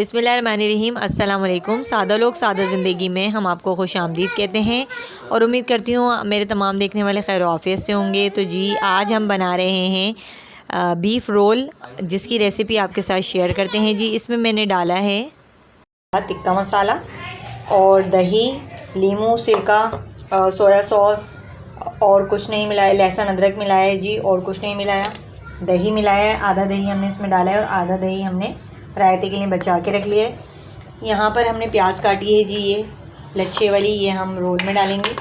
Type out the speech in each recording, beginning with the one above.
बिस्मिल्लाहिर्रहमानिर्रहीम। अस्सलाम वालेकुम। सादा लोग सादा ज़िंदगी में हम आपको खुश आमदीद कहते हैं और उम्मीद करती हूँ मेरे तमाम देखने वाले खैर आफियत से होंगे। तो जी आज हम बना रहे हैं बीफ़ रोल, जिसकी रेसिपी आपके साथ शेयर करते हैं। जी इसमें मैंने डाला है टिक्का मसाला और दही, लीमू, सिरका, सोया सॉस और कुछ नहीं मिलाया, लहसुन अदरक मिलाया है जी, और कुछ नहीं मिलाया। दही मिलाया है, आधा दही हमने इसमें डाला है और आधा दही हमने रायते के लिए बचा के रख लिया है। यहाँ पर हमने प्याज काटी है जी, ये लच्छे वाली, ये हम रोल में डालेंगे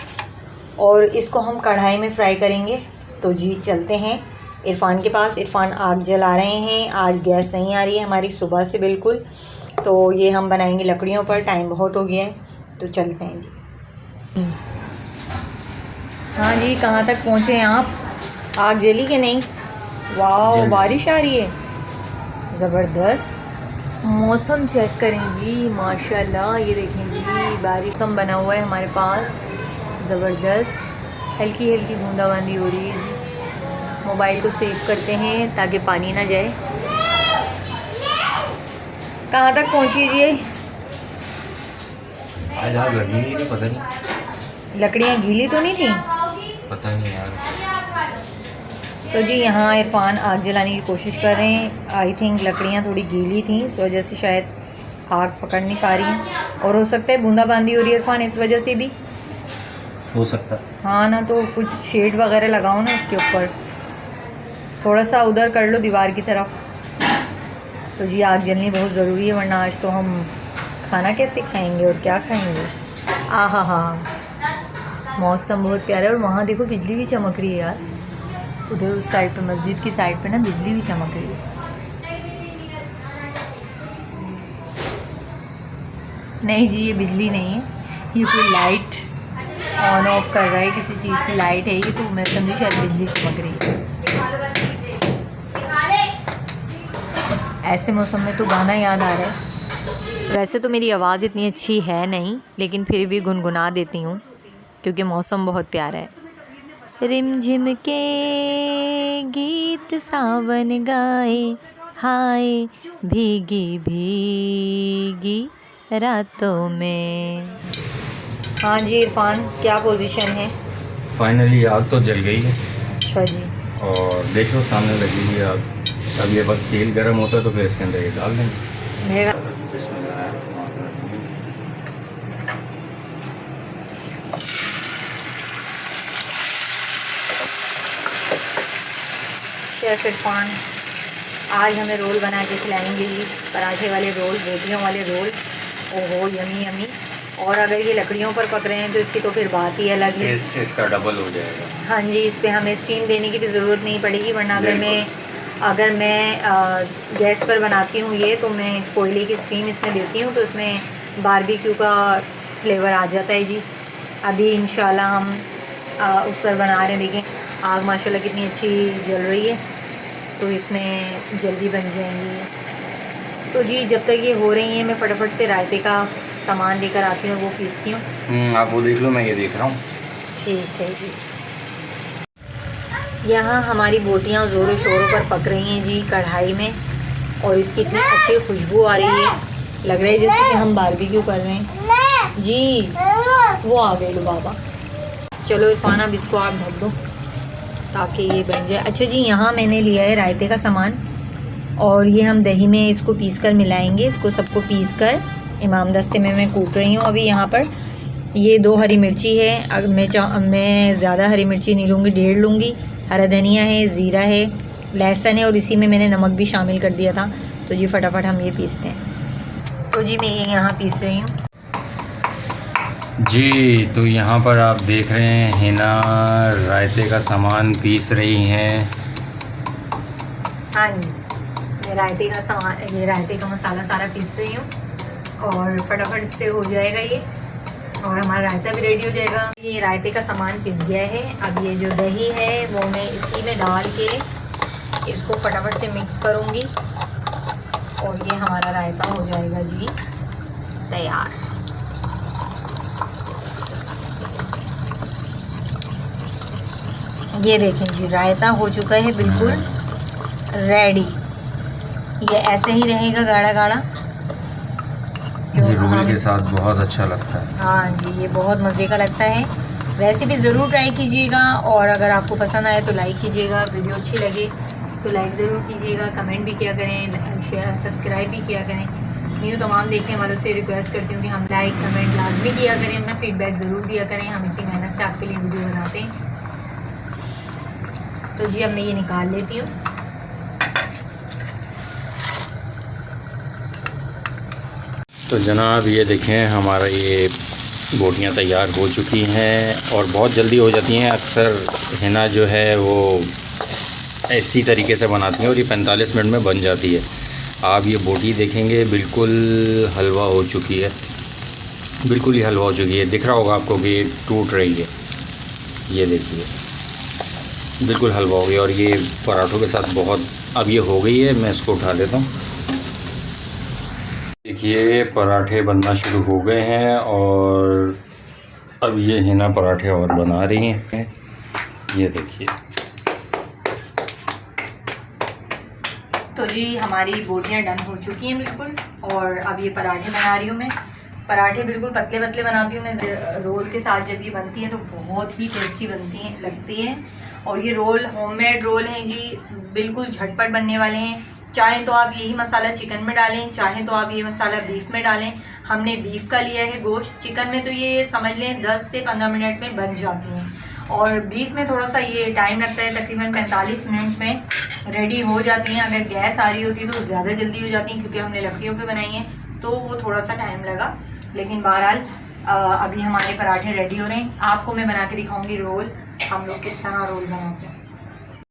और इसको हम कढ़ाई में फ्राई करेंगे। तो जी चलते हैं इरफान के पास। इरफान आग जला रहे हैं, आज गैस नहीं आ रही है हमारी सुबह से बिल्कुल। तो ये हम बनाएंगे लकड़ियों पर, टाइम बहुत हो गया है, तो चलते हैं जी। हाँ जी, कहाँ तक पहुँचे हैं आप? आग जली कि नहीं? वाह, बारिश आ रही है ज़बरदस्त। मौसम चेक करें जी, माशाल्लाह, ये देखें जी, बारिश मौसम बना हुआ है हमारे पास, ज़बरदस्त। हल्की हल्की बूंदाबांदी हो रही है जी। मोबाइल को सेव करते हैं ताकि पानी ना जाए। कहाँ तक पहुँची जी? आज आग लगी नहीं थी, पता नहीं लकड़ियाँ गीली तो नहीं थी? पता नहीं यार। तो जी यहाँ इरफान आग जलाने की कोशिश कर रहे हैं। आई थिंक लकड़ियाँ थोड़ी गीली थी, इस वजह से शायद आग पकड़ नहीं पा रही हैं, और हो सकता है बूंदाबांदी हो रही है इरफान, इस वजह से भी हो सकता। हाँ ना, तो कुछ शेड वगैरह लगाओ ना इसके ऊपर, थोड़ा सा उधर कर लो दीवार की तरफ। तो जी आग जलनी बहुत ज़रूरी है, वरना आज तो हम खाना कैसे खाएंगे और क्या खाएंगे। आहा हा, मौसम बहुत प्यारा है। और वहाँ देखो बिजली भी चमक रही है यार, उधर उस साइड पे, मस्जिद की साइड पे ना बिजली भी चमक रही है। नहीं जी, ये बिजली नहीं है, ये कोई लाइट ऑन ऑफ कर रहा है, किसी चीज़ की लाइट है ये, तो मैं समझी शायद बिजली चमक रही है। ऐसे मौसम में तो गाना याद आ रहा है। वैसे तो मेरी आवाज़ इतनी अच्छी है नहीं, लेकिन फिर भी गुनगुना देती हूँ क्योंकि मौसम बहुत प्यारा है। रिमझिम के गीत सावन गाए, हाय भीगी भीगी रातों में। हाँ जी इरफान, क्या पोजीशन है? फाइनली आग तो जल गई है। अच्छा जी। और देखो सामने लगी हुई है आग। अब ये बस तेल गर्म होता है तो फिर इसके अंदर ये डाल देंगे। शेफ इरफान आज हमें रोल बना के खिलाएंगे जी, पराठे वाले रोल, रोटियों वाले रोल। ओहो यमी यमी। और अगर ये लकड़ियों पर पक रहे हैं तो इसकी तो फिर बात ही अलग है, टेस्ट इसका डबल हो जाएगा। हाँ जी, इस पर हमें स्टीम देने की भी ज़रूरत नहीं पड़ेगी, वरना अगर मैं गैस पर बनाती हूँ ये, तो मैं कोयले की स्टीम इसमें देती हूँ तो इसमें बारबेक्यू का फ्लेवर आ जाता है जी। अभी इंशाल्लाह हम उस पर बना रहे हैं, देखें आग माशाल्लाह कितनी अच्छी जल रही है, तो इसमें जल्दी बन जाएंगी। तो जी जब तक ये हो रही हैं मैं फटाफट से रायते का सामान लेकर आती हूँ, वो पीसती हूँ। आप वो देख लो, मैं ये देख रहा हूँ। ठीक है जी। यहाँ हमारी बोटियाँ ज़ोरों शोरों पर पक रही हैं जी कढ़ाई में, और इसकी इतनी अच्छी खुशबू आ रही है, लग रहा है जैसे कि हम बारबेक्यू कर रहे हैं जी। वो आ गए लो बाबा। चलो इरफान अब इसको आप ढक दो ताकि ये बन जाए। अच्छा जी, यहाँ मैंने लिया है रायते का सामान, और ये हम दही में इसको पीस कर मिलाएंगे। इसको सबको पीस कर इमाम दस्ते में मैं कूट रही हूँ अभी। यहाँ पर ये 2 हरी मिर्ची है, अगर मैं ज़्यादा हरी मिर्ची नहीं लूँगी, 1.5 लूँगी। हरा धनिया है, ज़ीरा है, लहसुन है, और इसी में मैंने नमक भी शामिल कर दिया था। तो जी फटाफट हम ये पीसते हैं। तो जी मैं ये यहाँ पीस रही हूँ जी। तो यहाँ पर आप देख रहे हैं हिना रायते का सामान पीस रही हैं। हाँ जी, ये रायते का सामान, ये रायते का मसाला सारा पीस रही हूँ, और फटाफट से हो जाएगा ये, और हमारा रायता भी रेडी हो जाएगा। ये रायते का सामान पिस गया है। अब ये जो दही है वो मैं इसी में डाल के इसको फटाफट से मिक्स करूँगी, और ये हमारा रायता हो जाएगा जी तैयार। ये देखें जी, रायता हो चुका है बिल्कुल रेडी। ये ऐसे ही रहेगा गाढ़ा गाढ़ा, रोल के साथ बहुत अच्छा लगता है। हाँ जी, ये बहुत मज़े का लगता है। रेसिपी ज़रूर ट्राई कीजिएगा और अगर आपको पसंद आए तो लाइक कीजिएगा, वीडियो अच्छी लगे तो लाइक ज़रूर कीजिएगा, कमेंट भी किया करें, शेयर सब्सक्राइब भी किया करें। न्यू तमाम देखने वालों से रिक्वेस्ट करती हूँ कि हम लाइक कमेंट लाजमी किया करें, अपना फीडबैक ज़रूर दिया करें। हम इतनी मेहनत से आपके लिए वीडियो बनाते हैं। तो जी अब मैं ये निकाल लेती हूँ। तो जनाब ये देखें, हमारा ये बोटियाँ तैयार हो चुकी हैं और बहुत जल्दी हो जाती हैं। अक्सर हिना जो है वो ऐसी तरीके से बनाती हैं और ये 45 मिनट में बन जाती है। आप ये बोटी देखेंगे बिल्कुल हलवा हो चुकी है, बिल्कुल ही हलवा हो चुकी है। दिख रहा होगा आपको कि ये टूट रही है, ये देखिए बिल्कुल हलवा हो गया। और ये पराठों के साथ बहुत, अब ये हो गई है, मैं इसको उठा लेता हूँ। देखिए पराठे बनना शुरू हो गए हैं और अब ये हिना पराठे और बना रही हैं, ये देखिए। तो जी हमारी बोटियाँ डन हो चुकी हैं बिल्कुल, और अब ये पराठे बना रही हूँ मैं। पराठे बिल्कुल पतले पतले बनाती हूँ मैं। रोल के साथ जब ये बनती है तो बहुत ही टेस्टी लगती हैं। और ये रोल होममेड रोल हैं जी, बिल्कुल झटपट बनने वाले हैं। चाहें तो आप यही मसाला चिकन में डालें, चाहें तो आप ये मसाला बीफ में डालें। हमने बीफ का लिया है गोश्त, चिकन में तो ये समझ लें 10 से 15 मिनट में बन जाती हैं, और बीफ में थोड़ा सा ये टाइम लगता है, तकरीबन 45 मिनट में रेडी हो जाती हैं। अगर गैस आ रही होती तो ज़्यादा जल्दी हो जाती हैं, क्योंकि हमने लकड़ियों पे बनाई हैं तो वो थोड़ा सा टाइम लगा। लेकिन बहरहाल अभी हमारे पराठे रेडी हो रहे हैं। आपको मैं बना के दिखाऊंगी रोल, हम लोग किस तरह रोल बनाते हैं।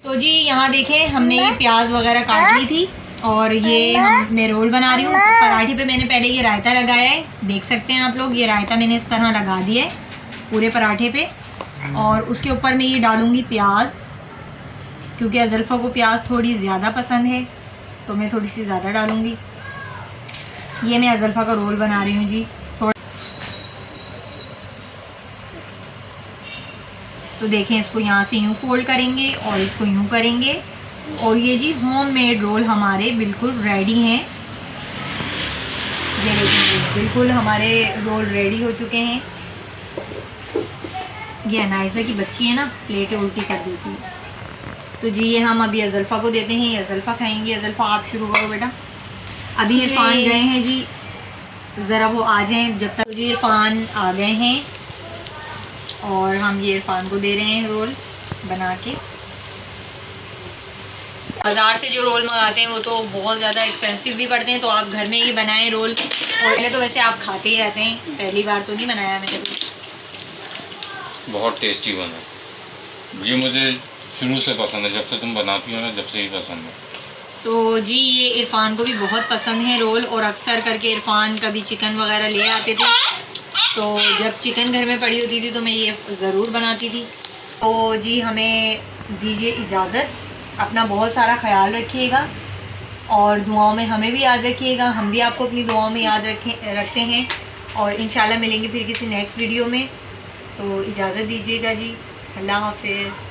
तो जी यहाँ देखें, हमने ये प्याज वगैरह काट ली थी और ये मैं रोल बना रही हूँ। पराठे पे मैंने पहले ये रायता लगाया है, देख सकते हैं आप लोग। ये रायता मैंने इस तरह लगा दिया है पूरे पराठे पे, और उसके ऊपर मैं ये डालूँगी प्याज, क्योंकि अज़ल्फ़ा को प्याज थोड़ी ज़्यादा पसंद है तो मैं थोड़ी सी ज़्यादा डालूँगी। ये मैं अज़ल्फ़ा का रोल बना रही हूँ जी। तो देखें, इसको यहाँ से यूँ फोल्ड करेंगे और इसको यूँ करेंगे, और ये जी होममेड रोल हमारे बिल्कुल रेडी हैं। ये देखिए बिल्कुल हमारे रोल रेडी हो चुके हैं। ये अनाइज़ा की बच्ची है ना, प्लेटें उल्टी कर देती है। तो जी ये हम अभी अज़ल्फ़ा को देते हैं, ये अज़ल्फ़ा खाएंगी। अज़ल्फ़ा आप शुरू करो बेटा। अभी इरफान गए हैं जी, ज़रा वो आ जाएं जब तक। तो जी इरफान आ गए हैं और हम ये इरफान को दे रहे हैं रोल बना के। बाज़ार से जो रोल मंगाते हैं वो तो बहुत ज़्यादा एक्सपेंसिव भी पड़ते हैं, तो आप घर में ही बनाएं रोल। और पहले तो वैसे आप खाते ही रहते हैं, पहली बार तो नहीं बनाया मैंने। बहुत टेस्टी बना, ये मुझे शुरू से पसंद है, जब से तुम बनाती हो ना, जब से ही पसंद है। तो जी ये इरफान को भी बहुत पसंद है रोल, और अक्सर करके इरफान कभी चिकन वगैरह ले आते थे, तो जब चिकन घर में पड़ी होती थी तो मैं ये ज़रूर बनाती थी। तो जी हमें दीजिए इजाज़त, अपना बहुत सारा ख्याल रखिएगा और दुआओं में हमें भी याद रखिएगा। हम भी आपको अपनी दुआओं में याद रखते हैं, और इंशाल्लाह मिलेंगे फिर किसी नेक्स्ट वीडियो में। तो इजाज़त दीजिएगा जी, अल्लाह हाफ़िज़।